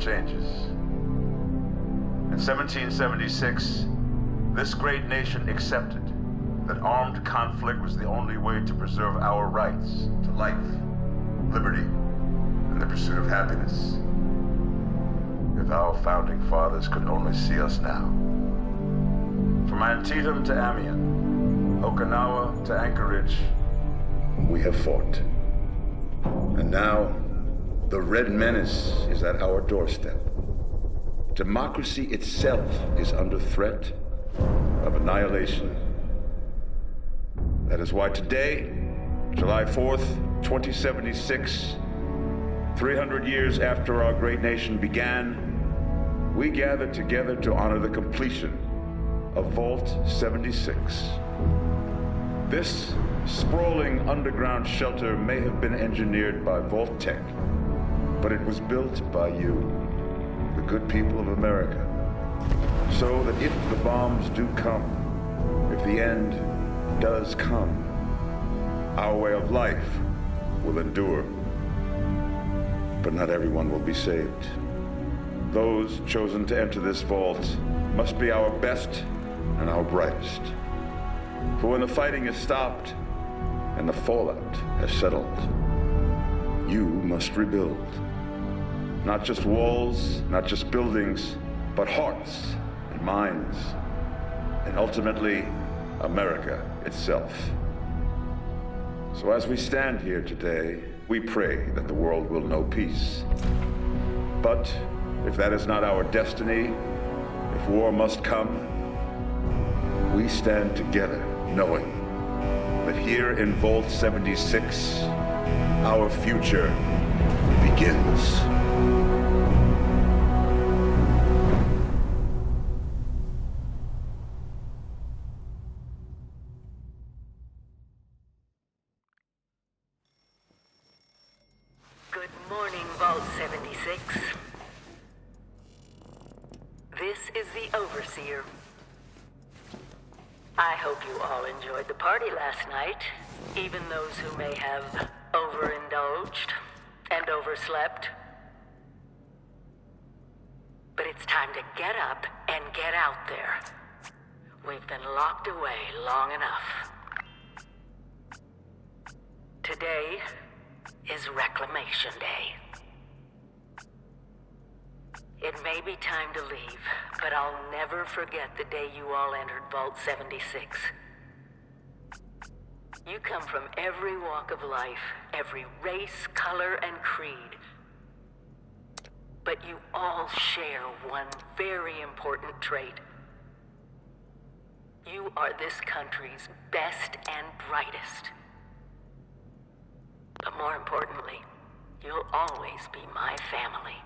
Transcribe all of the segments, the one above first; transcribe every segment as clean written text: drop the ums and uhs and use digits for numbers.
changes. In 1776, this great nation accepted that armed conflict was the only way to preserve our rights to life, liberty, and the pursuit of happiness. If our founding fathers could only see us now. From Antietam to Amiens, Okinawa to Anchorage, we have fought. And now, the Red Menace is at our doorstep. Democracy itself is under threat of annihilation. That is why today, July 4th, 2076, 300 years after our great nation began, we gather together to honor the completion of Vault 76. This sprawling underground shelter may have been engineered by Vault-Tec, but it was built by you, the good people of America, so that if the bombs do come, if the end does come, our way of life will endure. But not everyone will be saved. Those chosen to enter this vault must be our best and our brightest. For when the fighting is stopped and the fallout has settled, you must rebuild. Not just walls, not just buildings, but hearts and minds, and ultimately, America itself. So as we stand here today, we pray that the world will know peace. But if that is not our destiny, if war must come, we stand together knowing that here in Vault 76, our future begins. Good morning, Vault 76. This is the Overseer. I hope you all enjoyed the party last night, even those who may have overindulged and overslept. But it's time to get up and get out there. We've been locked away long enough. Today is Reclamation Day. It may be time to leave, but I'll never forget the day you all entered Vault 76. You come from every walk of life, every race, color, and creed. But you all share one very important trait. You are this country's best and brightest. But more importantly, you'll always be my family.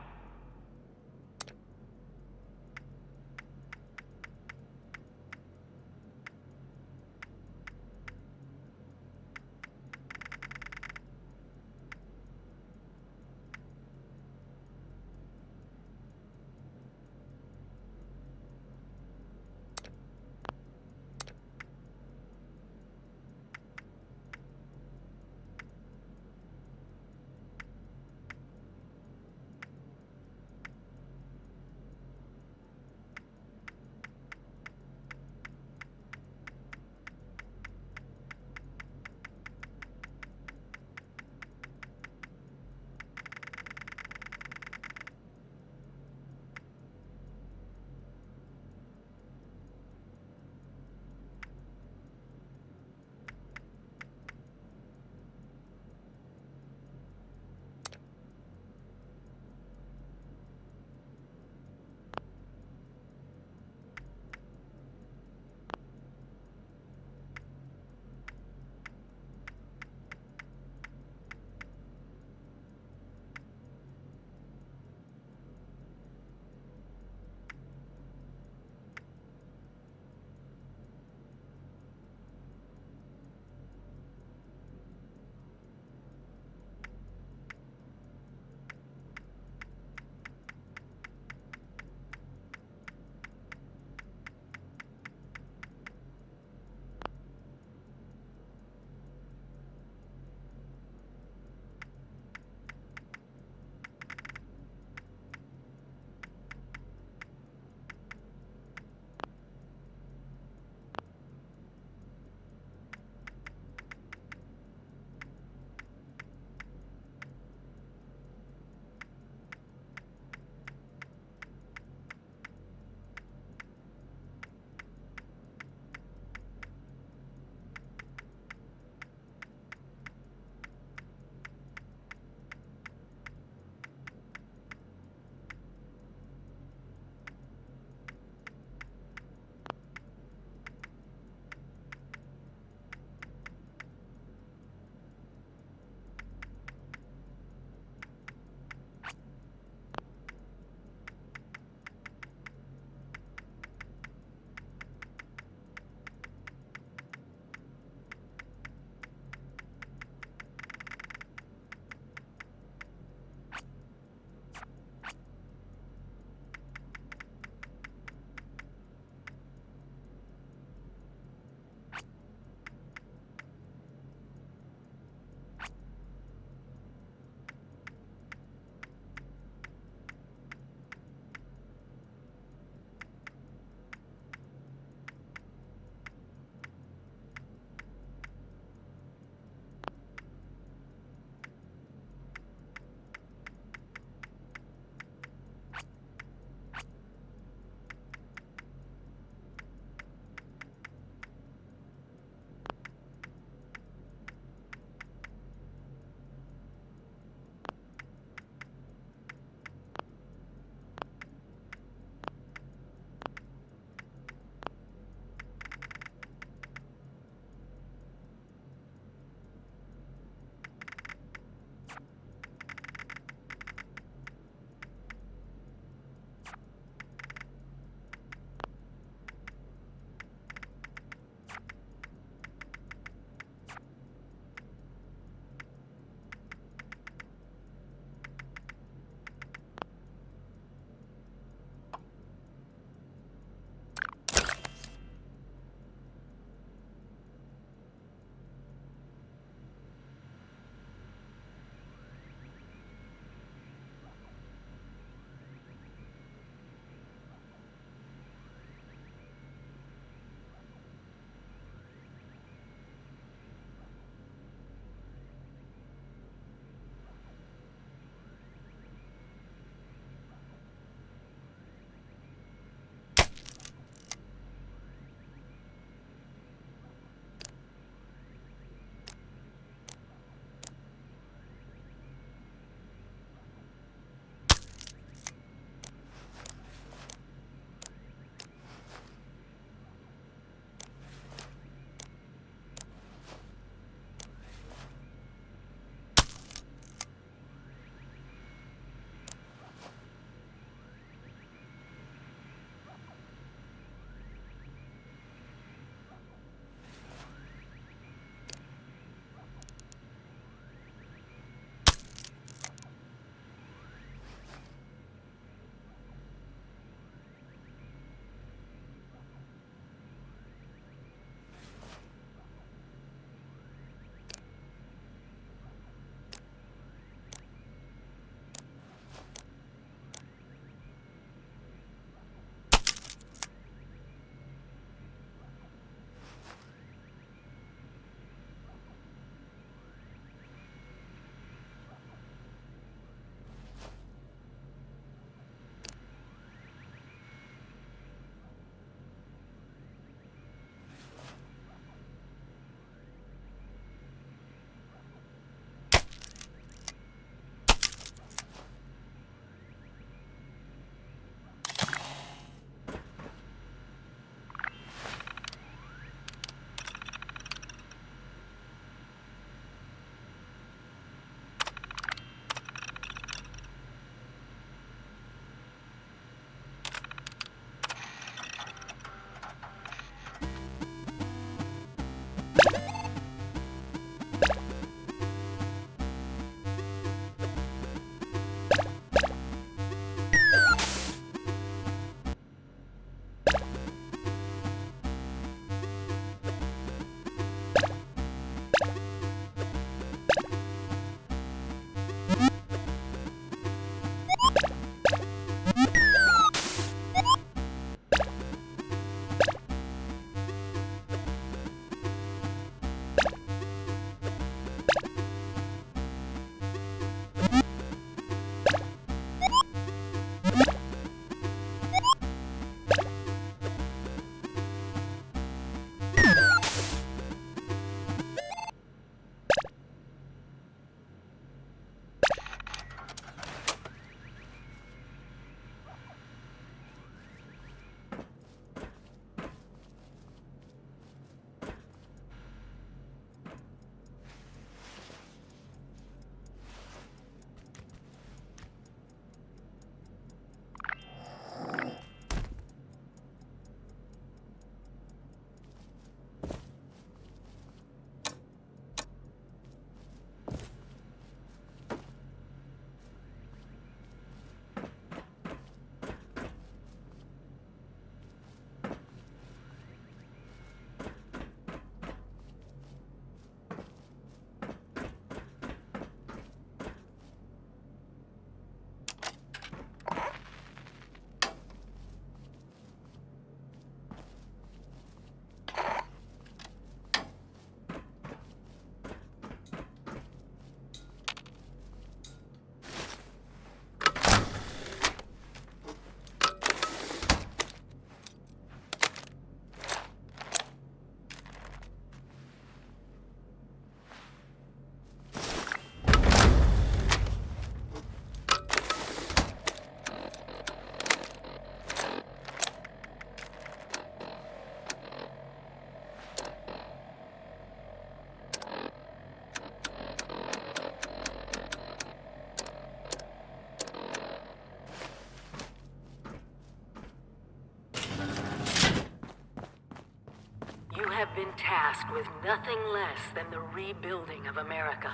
been tasked with nothing less than the rebuilding of America.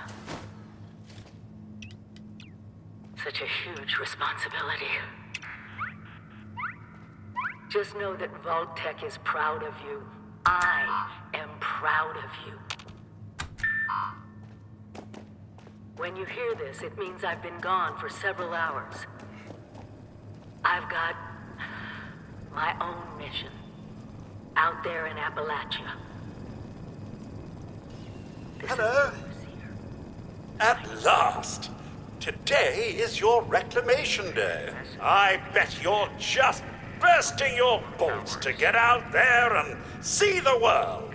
Such a huge responsibility. Just know that Vault-Tec is proud of you. I am proud of you. When you hear this, it means I've been gone for several hours. I've got my own mission out there in Appalachia. Hello? At last! Today is your reclamation day. I bet you're just bursting your bolts to get out there and see the world.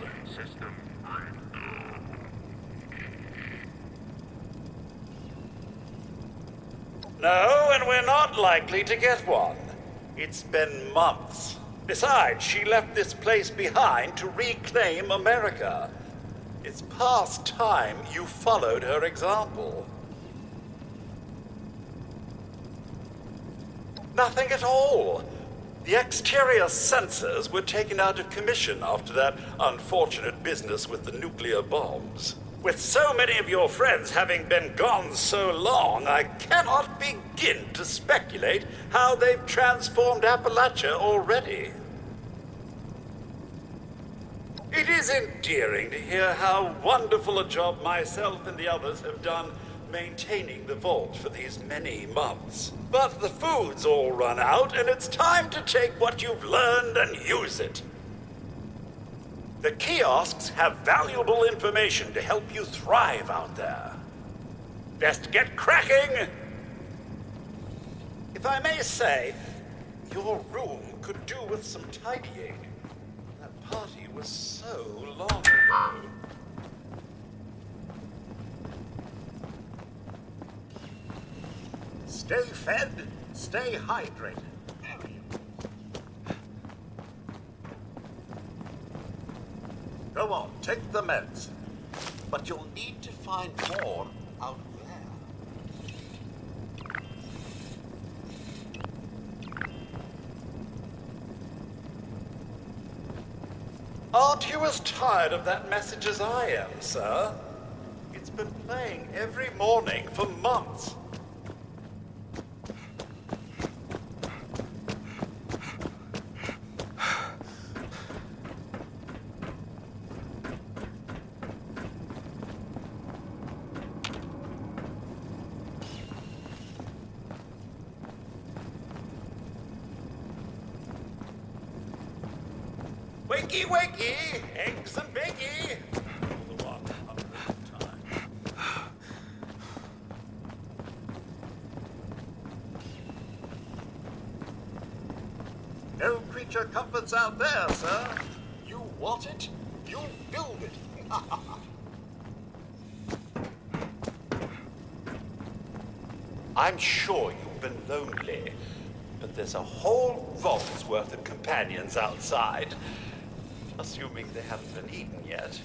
No, and we're not likely to get one. It's been months. Besides, she left this place behind to reclaim America. It's past time you followed her example. Nothing at all. The exterior sensors were taken out of commission after that unfortunate business with the nuclear bombs. With so many of your friends having been gone so long, I cannot begin to speculate how they've transformed Appalachia already. It is endearing to hear how wonderful a job myself and the others have done maintaining the vault for these many months. But the food's all run out, and it's time to take what you've learned and use it. The kiosks have valuable information to help you thrive out there. Best get cracking! If I may say, your room could do with some tidying. That party was so long ago. Stay fed, stay hydrated. Go on, take the meds. But you'll need to find more out there. Aren't you as tired of that message as I am, sir? It's been playing every morning for months. Wakey, wakey, eggs and bakey. The 100th time. No creature comforts out there, sir. You want it, you build it. I'm sure you've been lonely, but there's a whole vault's worth of companions outside. Assuming they haven't been eaten yet.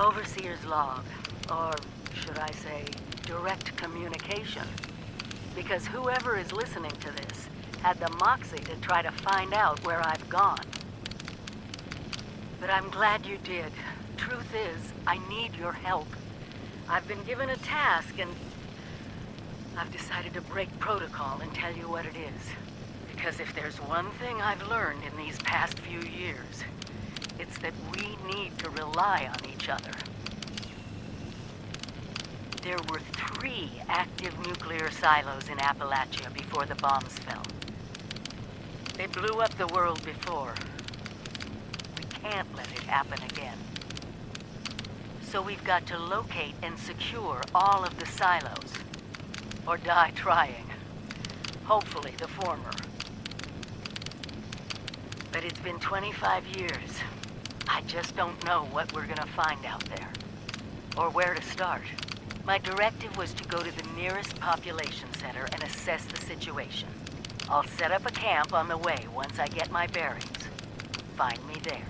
Overseer's log, or should I say, direct communication. Because whoever is listening to this had the moxie to try to find out where I've gone. But I'm glad you did. Truth is, I need your help. I've been given a task, and I've decided to break protocol and tell you what it is. Because if there's one thing I've learned in these past few years, it's that we need to rely on each other. There were 3 active nuclear silos in Appalachia before the bombs fell. They blew up the world before. We can't let it happen again. So we've got to locate and secure all of the silos. Or die trying. Hopefully the former. But it's been 25 years. I just don't know what we're gonna find out there. Or where to start. My directive was to go to the nearest population center and assess the situation. I'll set up a camp on the way once I get my bearings. Find me there.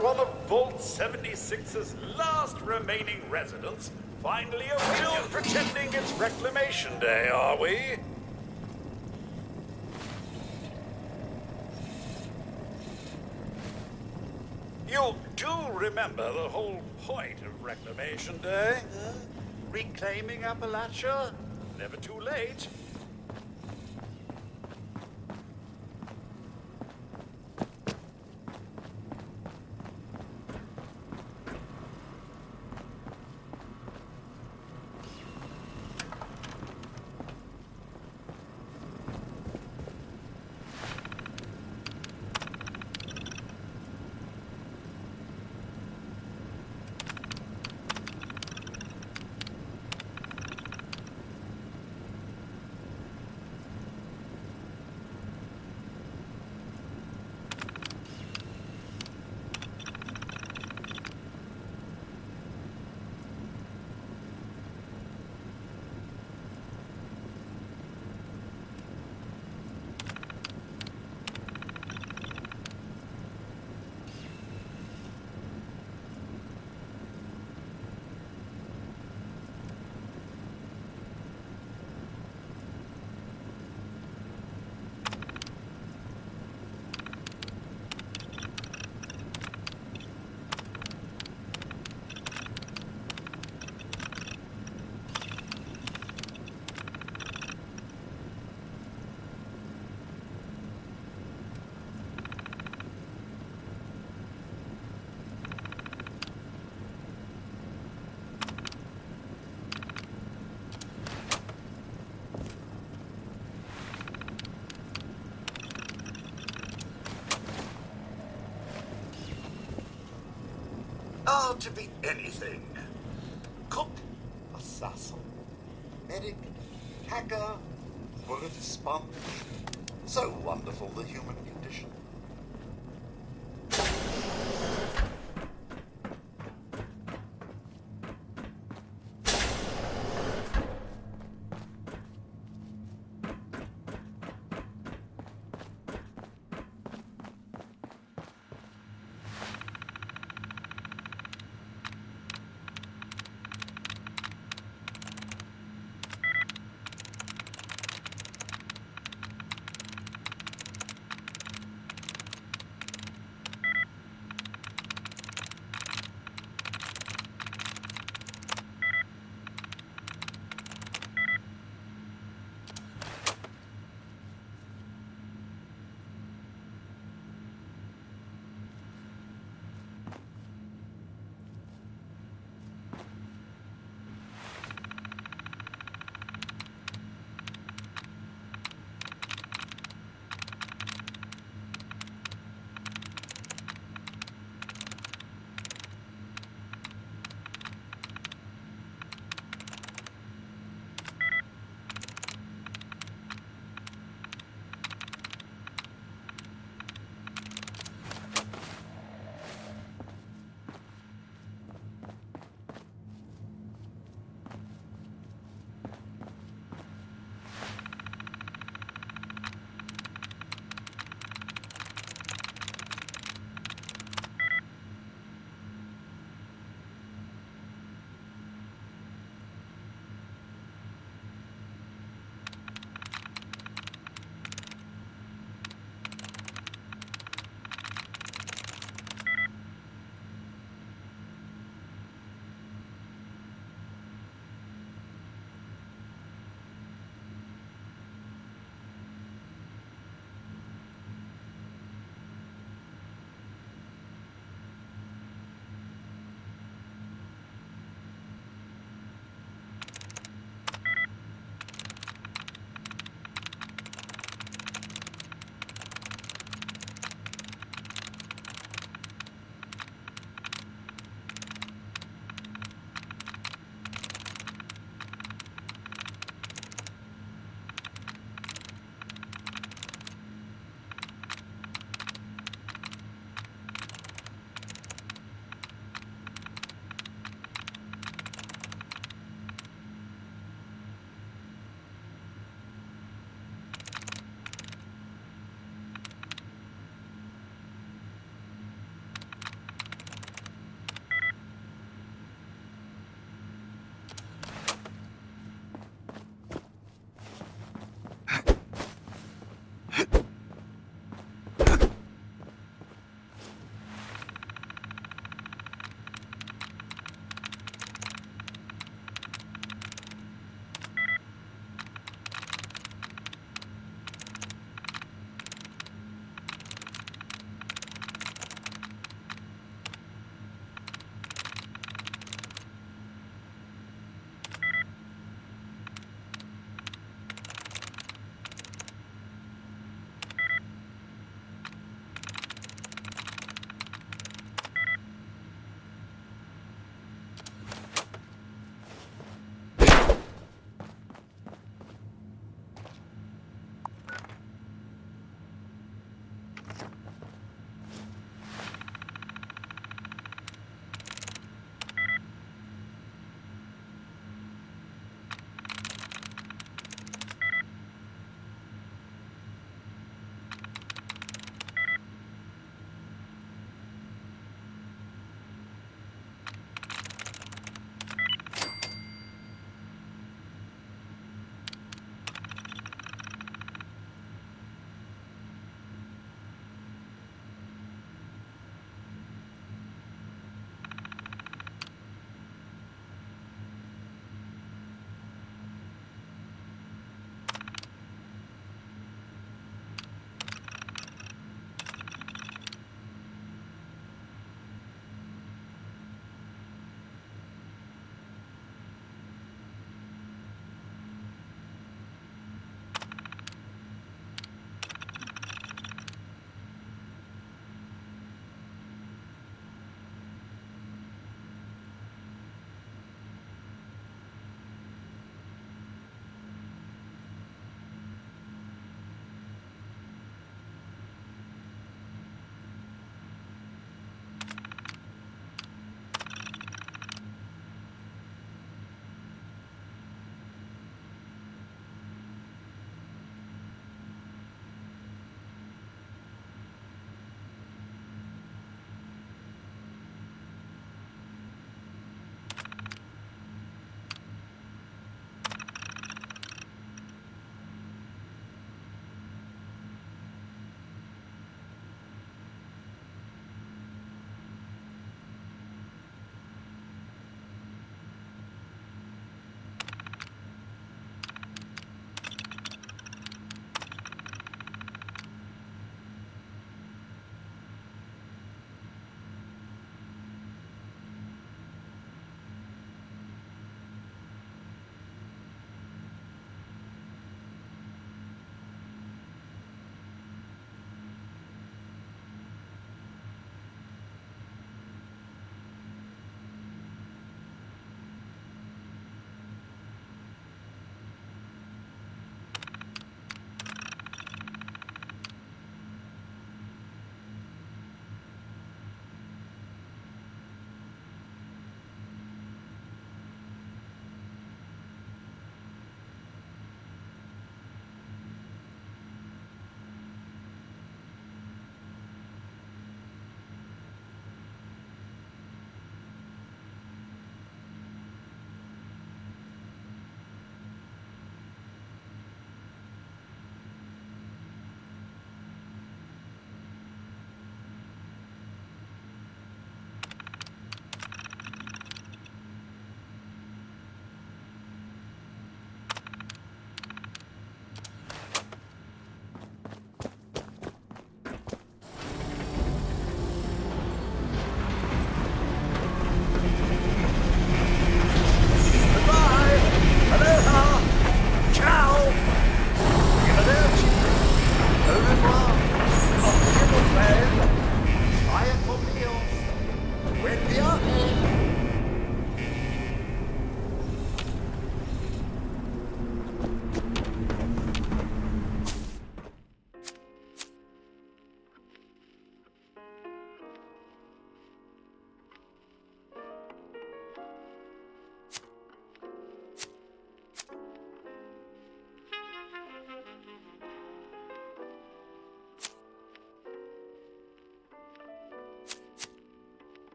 One of Vault 76's last remaining residents finally awoken, pretending it's Reclamation Day, are we? You do remember the whole point of Reclamation Day? Huh? Reclaiming Appalachia? Never too late. To be anything. Cook, assassin, medic, hacker, bullet sponge. So wonderful, the human condition.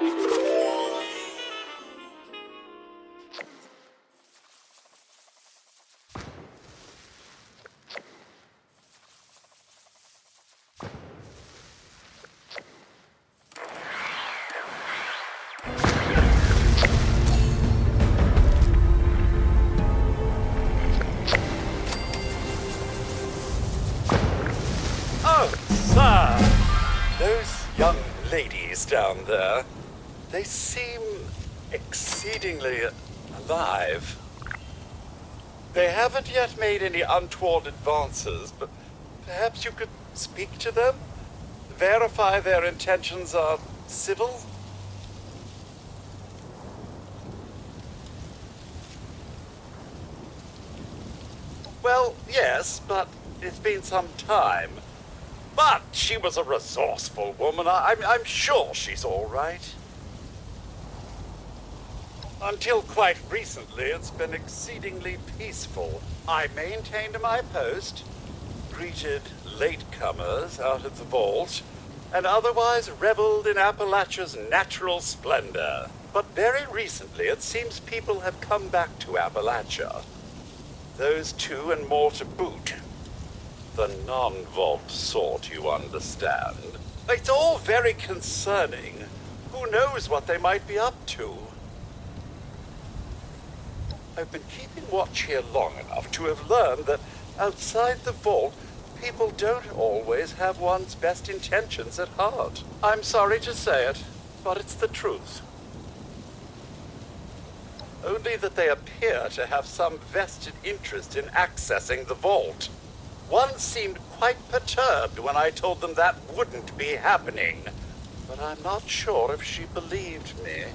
Oh, sir! Those young ladies down there, they seem exceedingly alive. They haven't yet made any untoward advances, but perhaps you could speak to them? Verify their intentions are civil? Well, yes, but it's been some time. But she was a resourceful woman. I'm sure she's all right. Until quite recently, it's been exceedingly peaceful. I maintained my post, greeted latecomers out at the vault, and otherwise reveled in Appalachia's natural splendor. But very recently, it seems people have come back to Appalachia. Those two and more to boot. The non-vault sort, you understand. It's all very concerning. Who knows what they might be up to? I've been keeping watch here long enough to have learned that outside the vault, people don't always have one's best intentions at heart. I'm sorry to say it, but it's the truth. Only that they appear to have some vested interest in accessing the vault. One seemed quite perturbed when I told them that wouldn't be happening, but I'm not sure if she believed me.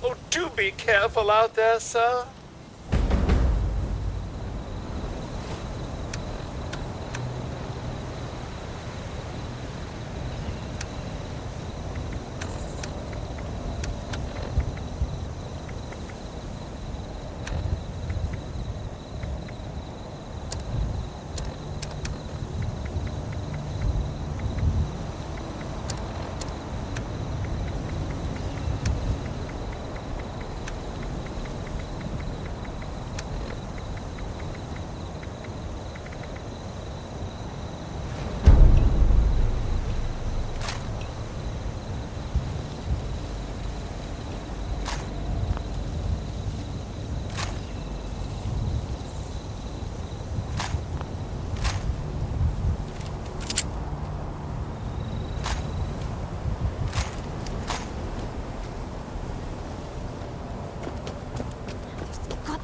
Oh, do be careful out there, sir.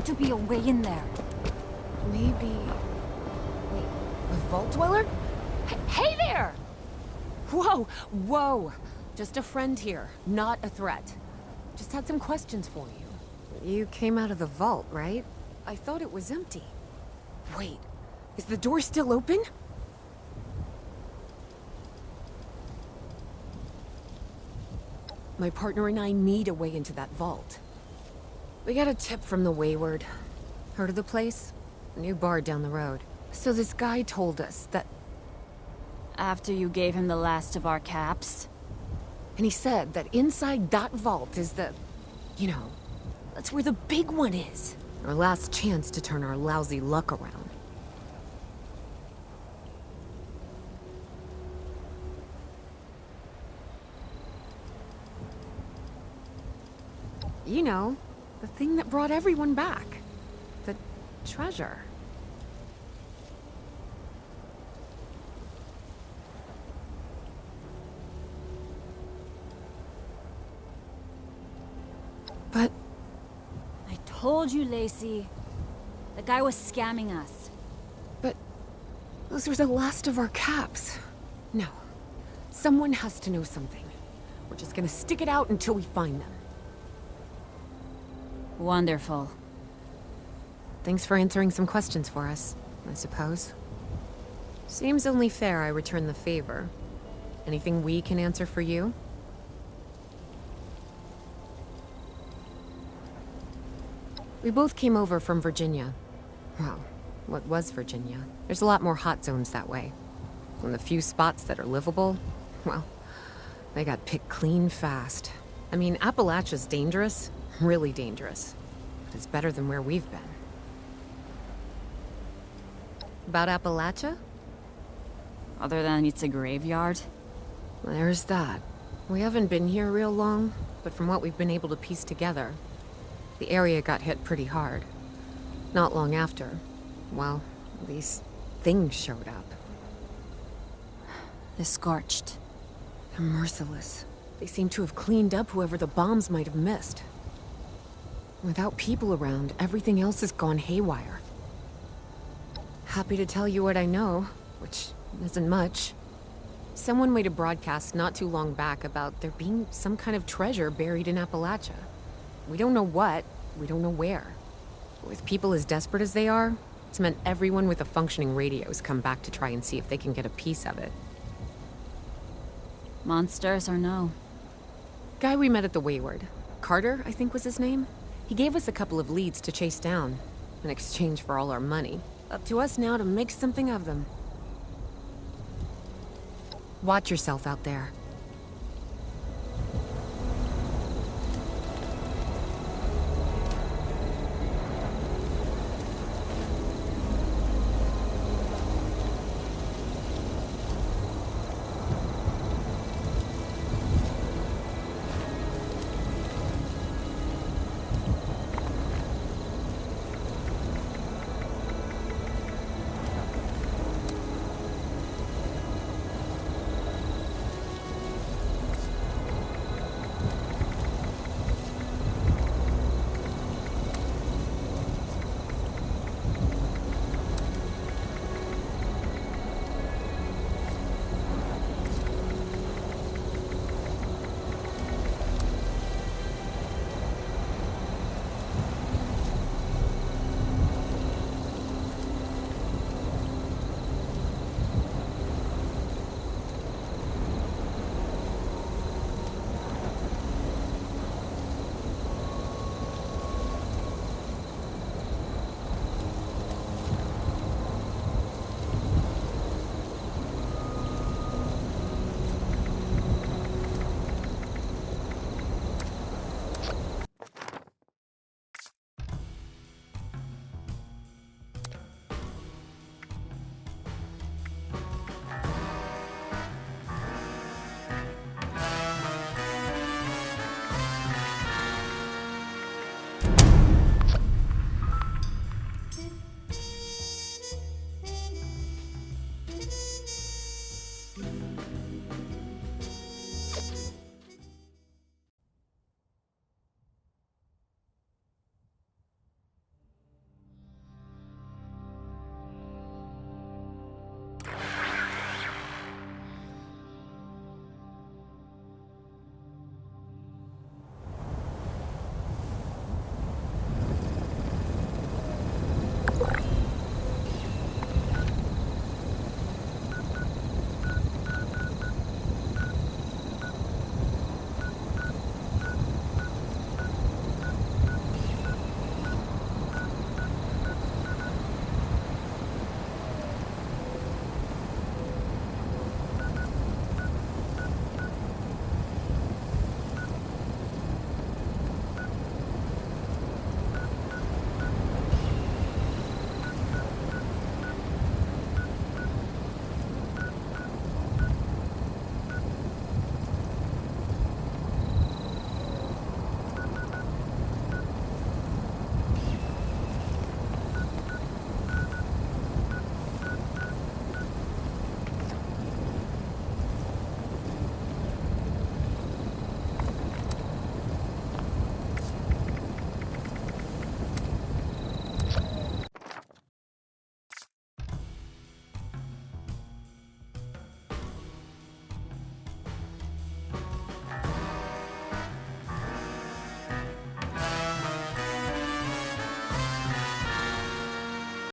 To be a way in there. Maybe... Wait, a vault dweller? Hey there! Whoa, whoa! Just a friend here, not a threat. Just had some questions for you. You came out of the vault, right? I thought it was empty. Wait, is the door still open? My partner and I need a way into that vault. We got a tip from the Wayward. Heard of the place? A new bar down the road. So this guy told us that... After you gave him the last of our caps? And he said that inside that vault is the... You know, that's where the big one is. Our last chance to turn our lousy luck around. You know, the thing that brought everyone back. The treasure. But... I told you, Lacey. The guy was scamming us. But... those were the last of our caps. No. Someone has to know something. We're just gonna stick it out until we find them. Wonderful. Thanks for answering some questions for us, I suppose. Seems only fair I return the favor. Anything we can answer for you? We both came over from Virginia. Well, what was Virginia? There's a lot more hot zones that way. And the few spots that are livable, Well, they got picked clean fast. I mean, Appalachia's dangerous, really dangerous. But it's better than where we've been. About Appalachia? Other than it's a graveyard? There's that. We haven't been here real long, but from what we've been able to piece together, the area got hit pretty hard. Not long after, well, these things showed up. The Scorched. They're merciless. They seem to have cleaned up whoever the bombs might have missed. Without people around, everything else has gone haywire. Happy to tell you what I know, which isn't much. Someone made a broadcast not too long back about there being some kind of treasure buried in Appalachia. We don't know what, we don't know where. With people as desperate as they are, it's meant everyone with a functioning radio has come back to try and see if they can get a piece of it. Monsters or no? Guy we met at the Wayward. Carter, I think was his name. He gave us a couple of leads to chase down, in exchange for all our money. Up to us now to make something of them. Watch yourself out there.